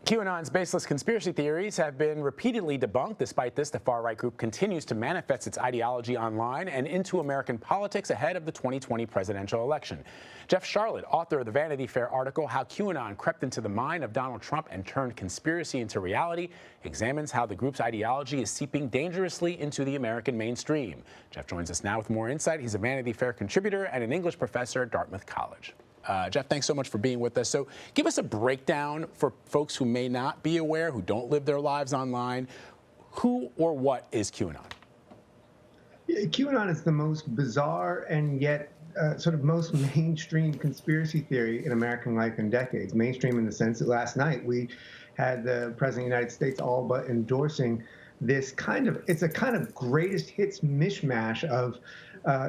QAnon's baseless conspiracy theories have been repeatedly debunked. Despite this, the far-right group continues to manifest its ideology online and into American politics ahead of the 2020 presidential election. Jeff Charlotte, author of the Vanity Fair article, How QAnon Crept into the Mind of Donald Trump and Turned Conspiracy into Reality, examines how the group's ideology is seeping dangerously into the American mainstream. Jeff joins us now with more insight. He's a Vanity Fair contributor and an English professor at Dartmouth College. Jeff, thanks so much for being with us. So give us a breakdown for folks who may not be aware, who don't live their lives online. Who or what is QAnon? QAnon is the most bizarre and yet sort of most mainstream conspiracy theory in American life in decades. Mainstream in the sense that last night we had the President of the United States all but endorsing this it's a kind of greatest hits mishmash of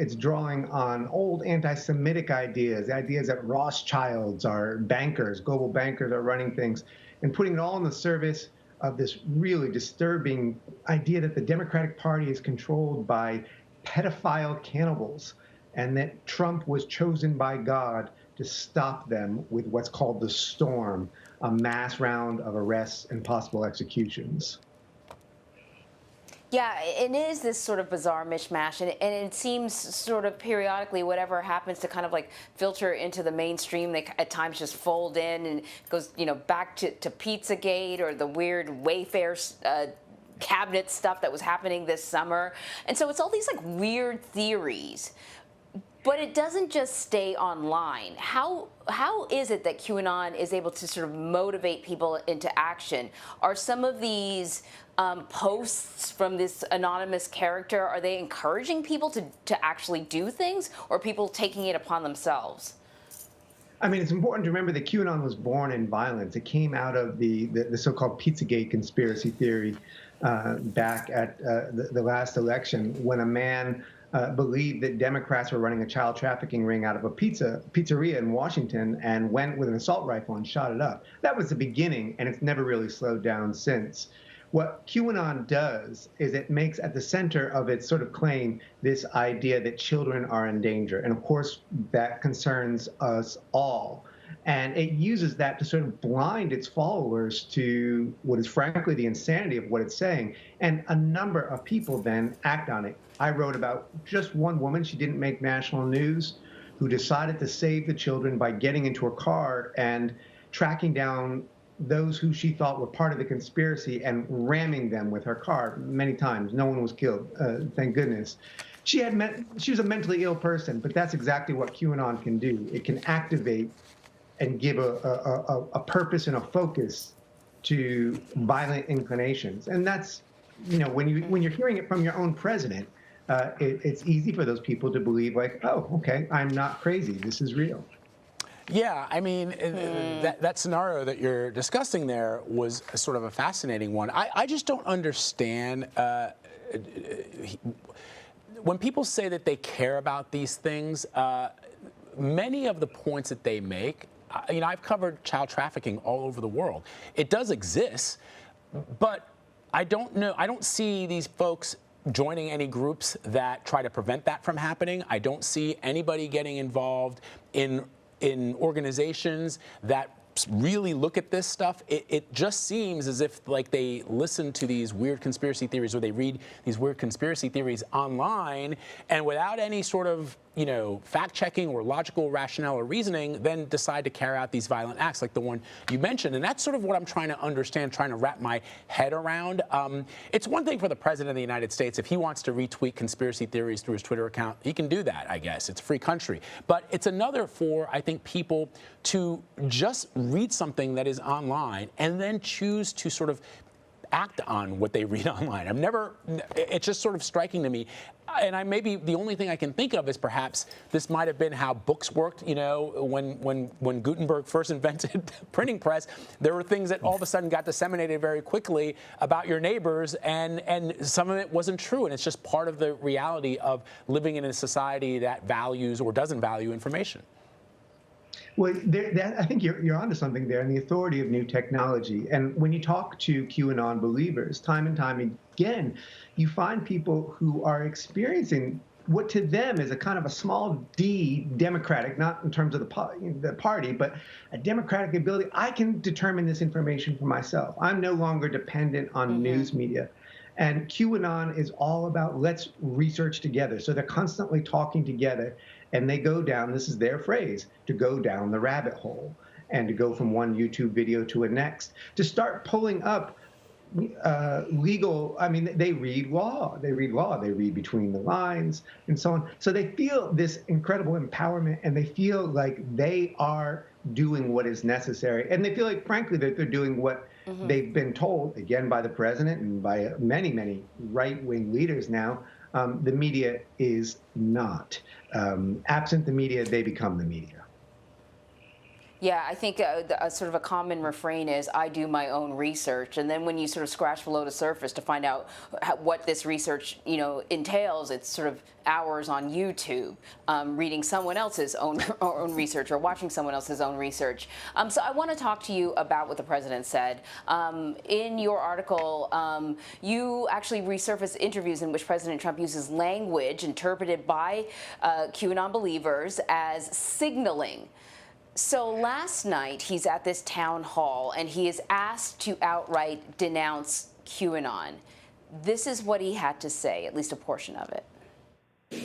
it's drawing on old anti-Semitic ideas that Rothschilds are bankers, global bankers are running things, and putting it all in the service of this really disturbing idea that the Democratic Party is controlled by pedophile cannibals and that Trump was chosen by God to stop them with what's called the storm, a mass round of arrests and possible executions. Yeah, it is this sort of bizarre mishmash, and it seems sort of periodically whatever happens to kind of like filter into the mainstream, they at times just fold in and goes, you know, back to Pizzagate or the weird Wayfair cabinet stuff that was happening this summer. And so it's all these like weird theories. But it doesn't just stay online. How is it that QAnon is able to sort of motivate people into action? Are some of these posts from this anonymous character, are they encouraging people to actually do things, or are people taking it upon themselves? I mean, it's important to remember that QAnon was born in violence. It came out of the so-called Pizzagate conspiracy theory back at the last election, when a man believed that Democrats were running a child trafficking ring out of a pizzeria in Washington and went with an assault rifle and shot it up. That was the beginning, and it's never really slowed down since. What QAnon does is it makes at the center of its sort of claim this idea that children are in danger. And of course, that concerns us all. And it uses that to sort of blind its followers to what is frankly the insanity of what it's saying. And a number of people then act on it. I wrote about just one woman, she didn't make national news, who decided to save the children by getting into her car and tracking down those who she thought were part of the conspiracy and ramming them with her car many times. No one was killed, thank goodness. She was a mentally ill person, but that's exactly what QAnon can do. It can activate and give a purpose and a focus to violent inclinations. And that's, you know, when you're hearing it from your own president, it's easy for those people to believe like, oh, okay, I'm not crazy. This is real. Yeah, I mean, that scenario that you're discussing there was sort of a fascinating one. I just don't understand when people say that they care about these things. Many of the points that they make, you know, I've covered child trafficking all over the world. It does exist, but I don't see these folks joining any groups that try to prevent that from happening. I don't see anybody getting involved in organizations that really look at this stuff. It just seems as if like they listen to these weird conspiracy theories, or they read these weird conspiracy theories online, and without any sort of, you know, fact-checking or logical rationale or reasoning, then decide to carry out these violent acts like the one you mentioned. And that's sort of what I'm trying to understand, trying to wrap my head around. It's one thing for the President of the United States, if he wants to retweet conspiracy theories through his Twitter account, he can do that, I guess. It's a free country. But it's another for, I think, people to just read something that is online and then choose to sort of act on what they read online. It's just sort of striking to me. And maybe the only thing I can think of is perhaps this might have been how books worked. You know, when Gutenberg first invented the printing press, there were things that all of a sudden got disseminated very quickly about your neighbors, and some of it wasn't true. And it's just part of the reality of living in a society that values or doesn't value information. Well, I think you're onto something there, and the authority of new technology. And when you talk to QAnon believers, time and time again, you find people who are experiencing what to them is a kind of a small d democratic, not in terms of the party, but a democratic ability. I can determine this information for myself. I'm no longer dependent on news media. And QAnon is all about let's research together. So they're constantly talking together, and they go down, this is their phrase, to go down the rabbit hole and to go from one YouTube video to a next, to start pulling up legal. I mean, they read law, they read between the lines and so on. So they feel this incredible empowerment, and they feel like they are doing what is necessary. And they feel like, frankly, that they're doing what they've been told, again, by the president and by many, many right-wing leaders now. The media is not. Absent the media, they become the media. Yeah, I think a sort of a common refrain is, I do my own research. And then when you sort of scratch below the surface to find out what this research, entails, it's sort of hours on YouTube, reading someone else's own research or watching someone else's own research. So I want to talk to you about what the president said. In your article, you actually resurfaced interviews in which President Trump uses language interpreted by QAnon believers as signaling. So last night, he's at this town hall, and he is asked to outright denounce QAnon. This is what he had to say, at least a portion of it.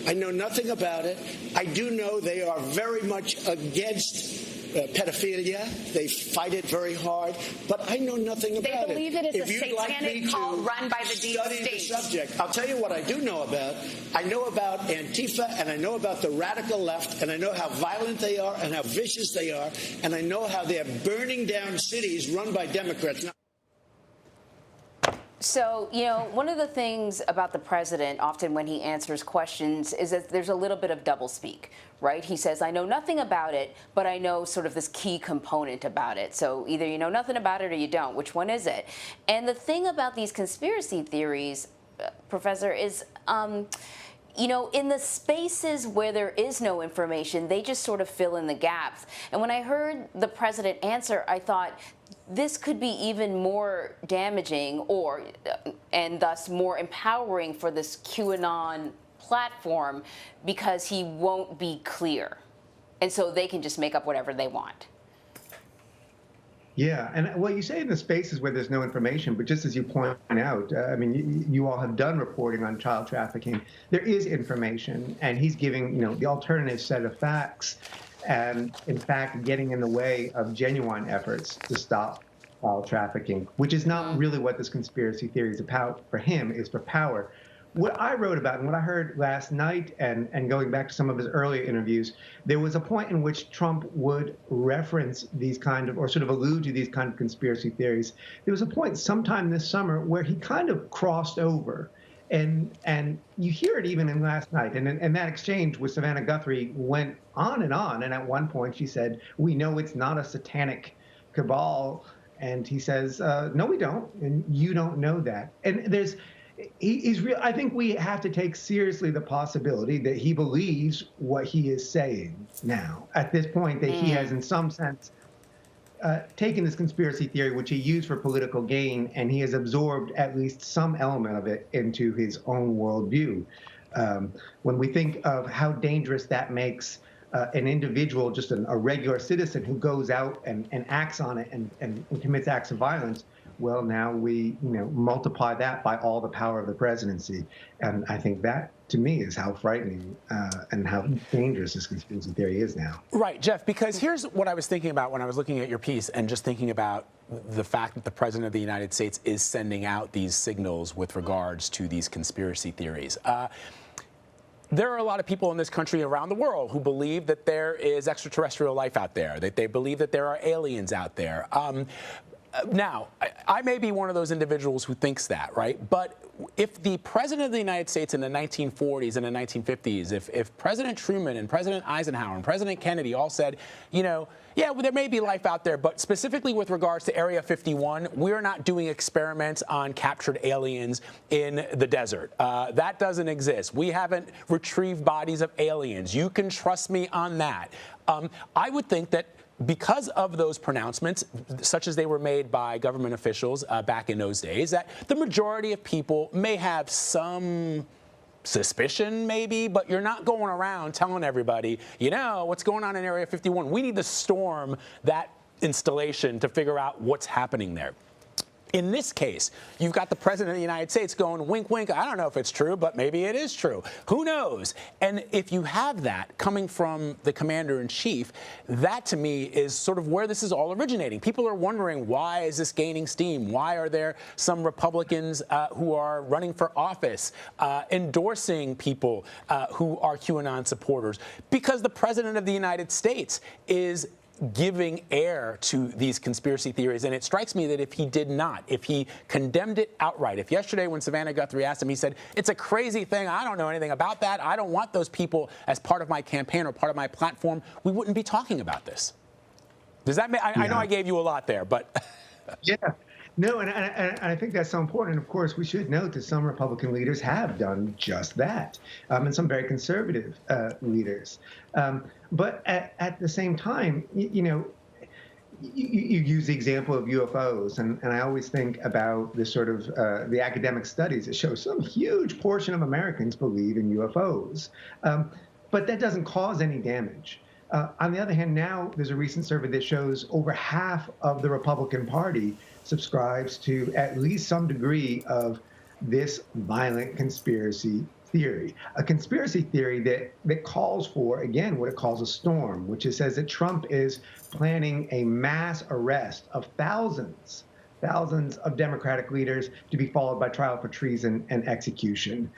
I know nothing about it. I do know they are very much against pedophilia. They fight it very hard, but I know nothing about it. They believe it is a satanic cult run by the deep state. state. The subject. I'll tell you what I do know about. I know about Antifa, and I know about the radical left, and I know how violent they are and how vicious they are, and I know how they're burning down cities run by Democrats. Now, so, one of the things about the president, often when he answers questions, is that there's a little bit of doublespeak, right? He says, I know nothing about it, but I know sort of this key component about it. So either you know nothing about it or you don't. Which one is it? And the thing about these conspiracy theories, Professor, is in the spaces where there is no information, they just sort of fill in the gaps. And when I heard the president answer, I thought this could be even more damaging and thus more empowering for this QAnon platform, because he won't be clear. And so they can just make up whatever they want. Yeah, and well, you say in the spaces where there's no information, but just as you point out, I mean, you all have done reporting on child trafficking. There is information, and he's giving, the alternative set of facts, and in fact, getting in the way of genuine efforts to stop child trafficking, which is not really what this conspiracy theory is about. For him, is for power. What I wrote about and what I heard last night, and going back to some of his earlier interviews, there was a point in which Trump would reference these kind of, or sort of allude to these kind of conspiracy theories. There was a point sometime this summer where he kind of crossed over. And you hear it even in last night. And that exchange with Savannah Guthrie went on. And at one point she said, we know it's not a satanic cabal. And he says, no, we don't. And you don't know that. And he's real. I think we have to take seriously the possibility that he believes what he is saying now. At this point, that he has, in some sense, taken this conspiracy theory, which he used for political gain, and he has absorbed at least some element of it into his own worldview. When we think of how dangerous that makes an individual, just a regular citizen who goes out and acts on it and commits acts of violence, well, now we multiply that by all the power of the presidency. And I think that, to me, is how frightening and how dangerous this conspiracy theory is now. Right, Jeff, because here's what I was thinking about when I was looking at your piece and just thinking about the fact that the president of the United States is sending out these signals with regards to these conspiracy theories. There are a lot of people in this country around the world who believe that there is extraterrestrial life out there, that they believe that there are aliens out there. Now, I may be one of those individuals who thinks that, right? But if the president of the United States in the 1940s and the 1950s, if President Truman and President Eisenhower and President Kennedy all said, yeah, well, there may be life out there, but specifically with regards to Area 51, we're not doing experiments on captured aliens in the desert. That doesn't exist. We haven't retrieved bodies of aliens. You can trust me on that. I would think that because of those pronouncements, such as they were made by government officials back in those days, that the majority of people may have some suspicion maybe, but you're not going around telling everybody, you know, what's going on in Area 51. We need to storm that installation to figure out what's happening there. In this case, you've got the president of the United States going, wink, wink, I don't know if it's true, but maybe it is true. Who knows? And if you have that coming from the commander-in-chief, that to me is sort of where this is all originating. People are wondering, why is this gaining steam? Why are there some Republicans who are running for office, endorsing people who are QAnon supporters? Because the president of the United States is giving air to these conspiracy theories. And it strikes me that if he did not, if he condemned it outright, if yesterday when Savannah Guthrie asked him, he said, it's a crazy thing, I don't know anything about that, I don't want those people as part of my campaign or part of my platform, we wouldn't be talking about this. Does that make, I know I gave you a lot there, but. Yeah. No, and I think that's so important. And of course, we should note that some Republican leaders have done just that, and some very conservative leaders. But at the same time, you know, you use the example of UFOs, and I always think about the sort of the academic studies that show some huge portion of Americans believe in UFOs, but that doesn't cause any damage. On the other hand, now there's a recent survey that shows over half of the Republican Party subscribes to at least some degree of this violent conspiracy theory. A conspiracy theory that calls for, again, what it calls a storm, which says that Trump is planning a mass arrest of thousands of Democratic leaders to be followed by trial for treason and execution.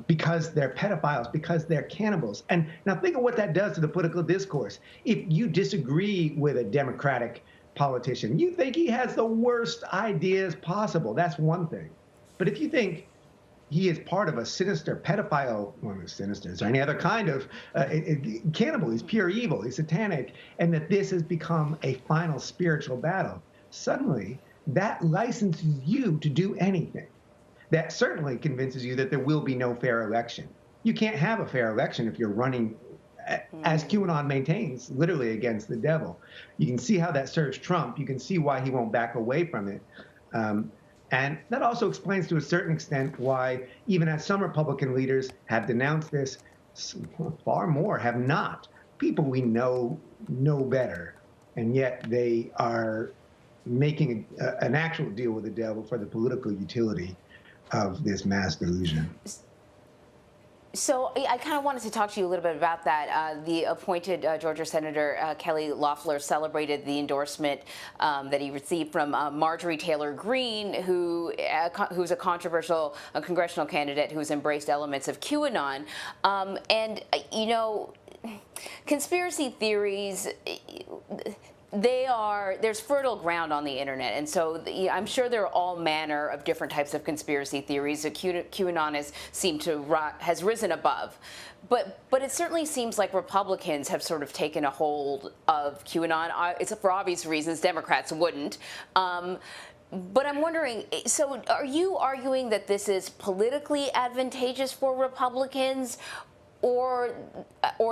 Because they're pedophiles, because they're cannibals. And now think of what that does to the political discourse. If you disagree with a Democratic politician, you think he has the worst ideas possible, that's one thing. But if you think he is part of a sinister pedophile, well, sinister, is there any other kind of cannibal, he's pure evil, he's satanic, and that this has become a final spiritual battle, suddenly that licenses you to do anything. That certainly convinces you that there will be no fair election. You can't have a fair election if you're running, as QAnon maintains, literally against the devil. You can see how that serves Trump. You can see why he won't back away from it. And that also explains to a certain extent why, even as some Republican leaders have denounced this, far more have not. People we know better, and yet they are making an actual deal with the devil for the political utility of this mass delusion. So I kind of wanted to talk to you a little bit about that. The appointed Georgia Senator Kelly Loeffler celebrated the endorsement that he received from Marjorie Taylor Greene, who's a controversial congressional candidate who's embraced elements of QAnon. And, you know, conspiracy theories, there's fertile ground on the internet, and so I'm sure there are all manner of different types of conspiracy theories that QAnon has risen above, but it certainly seems like Republicans have sort of taken a hold of QAnon. It's for obvious reasons. Democrats wouldn't. But I'm wondering, so are you arguing that this is politically advantageous for Republicans? Or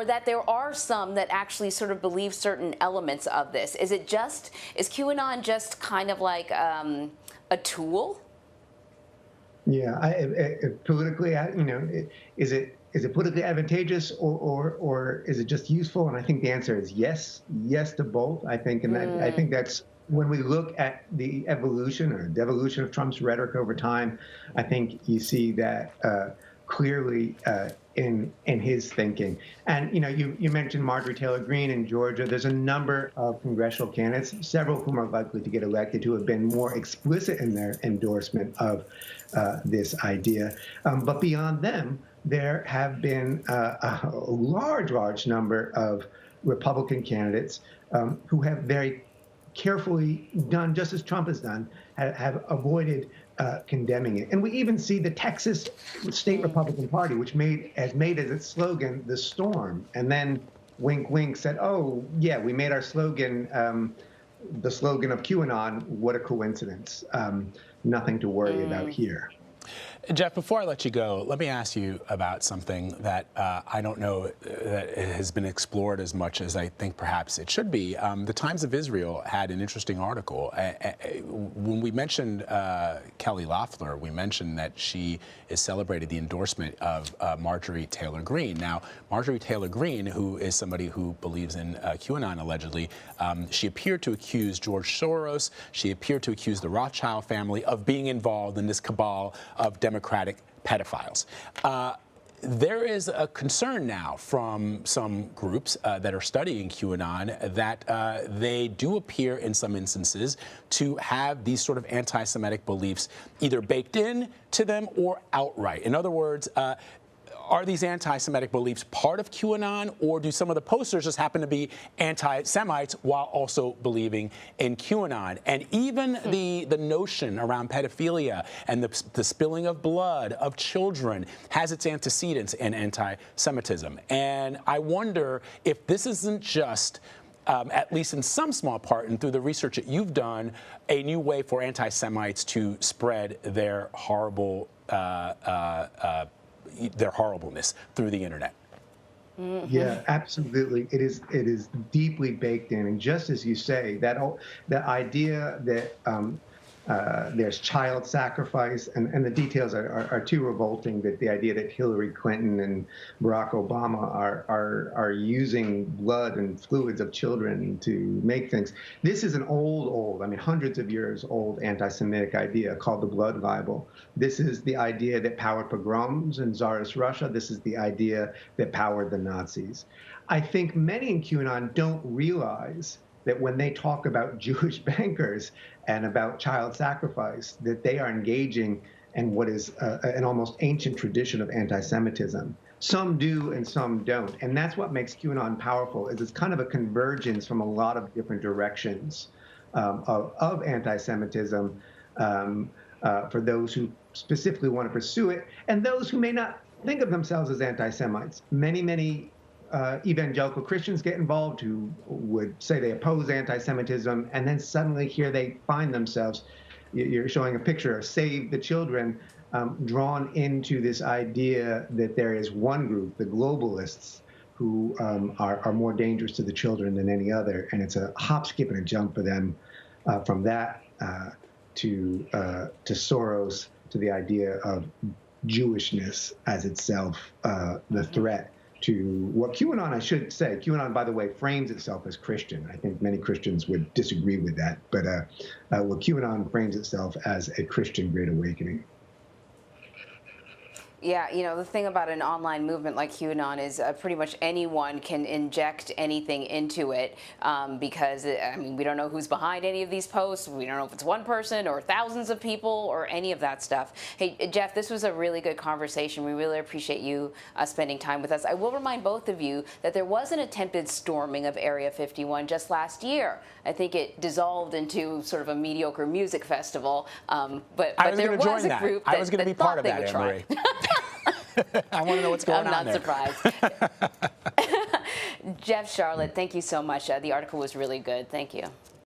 that there are some that actually sort of believe certain elements of this? Is QAnon just kind of like a tool? Yeah, politically, you know, is it politically advantageous or is it just useful? And I think the answer is yes to both. I think, and I think that's when we look at the evolution or devolution of Trump's rhetoric over time. I think you see that clearly in his thinking. And, you know, you mentioned Marjorie Taylor Greene in Georgia. There's a number of congressional candidates, several of whom are likely to get elected, who have been more explicit in their endorsement of this idea. But beyond them, there have been a large number of Republican candidates who have very carefully done, just as Trump has done, have avoided condemning it. And we even see the Texas State Republican Party, which has made as its slogan the storm, and then wink wink said, oh yeah, we made our slogan the slogan of QAnon. What a coincidence. Nothing to worry about here. Jeff, before I let you go, let me ask you about something that I don't know that has been explored as much as I think perhaps it should be. The Times of Israel had an interesting article. When we mentioned Kelly Loeffler, we mentioned that she is celebrated the endorsement of Marjorie Taylor Greene. Now, Marjorie Taylor Greene, who is somebody who believes in QAnon allegedly, she appeared to accuse George Soros, she appeared to accuse the Rothschild family of being involved in this cabal of Democratic pedophiles. There is a concern now from some groups that are studying QAnon that they do appear in some instances to have these sort of anti-Semitic beliefs either baked in to them or outright. In other words, are these anti-Semitic beliefs part of QAnon, or do some of the posters just happen to be anti-Semites while also believing in QAnon? And even the notion around pedophilia and the spilling of blood of children has its antecedents in anti-Semitism. And I wonder if this isn't just at least in some small part, and through the research that you've done, a new way for anti-Semites to spread their horribleness through the internet. Yeah, absolutely. It is deeply baked in, and just as you say, that the idea that there's child sacrifice, and the details are too revolting. That the idea that Hillary Clinton and Barack Obama are using blood and fluids of children to make things. This is an old, I mean, hundreds of years old anti-Semitic idea called the blood libel. This is the idea that powered pogroms in Tsarist Russia. This is the idea that powered the Nazis. I think many in QAnon don't realize that when they talk about Jewish bankers and about child sacrifice, that they are engaging in what is an almost ancient tradition of anti-Semitism. Some do and some don't. And that's what makes QAnon powerful, is it's kind of a convergence from a lot of different directions of anti-Semitism for those who specifically want to pursue it, and those who may not think of themselves as anti-Semites. Many evangelical Christians get involved who would say they oppose anti-Semitism, and then suddenly here they find themselves, you're showing a picture of Save the Children, drawn into this idea that there is one group, the globalists, who are more dangerous to the children than any other. And it's a hop, skip, and a jump for them from that to Soros, to the idea of Jewishness as itself the threat to what QAnon, I should say. QAnon, by the way, frames itself as Christian. I think many Christians would disagree with that, but what QAnon frames itself as a Christian Great Awakening. Yeah, you know, the thing about an online movement like QAnon is pretty much anyone can inject anything into it because, I mean, we don't know who's behind any of these posts. We don't know if it's one person or thousands of people or any of that stuff. Hey, Jeff, this was a really good conversation. We really appreciate you spending time with us. I will remind both of you that there was an attempted storming of Area 51 just last year. I think it dissolved into sort of a mediocre music festival, but there was a group that I was going to be part of that, Anne-Marie. I want to know what's going on there. I'm not surprised. Jeff, Charlotte, thank you so much. The article was really good. Thank you.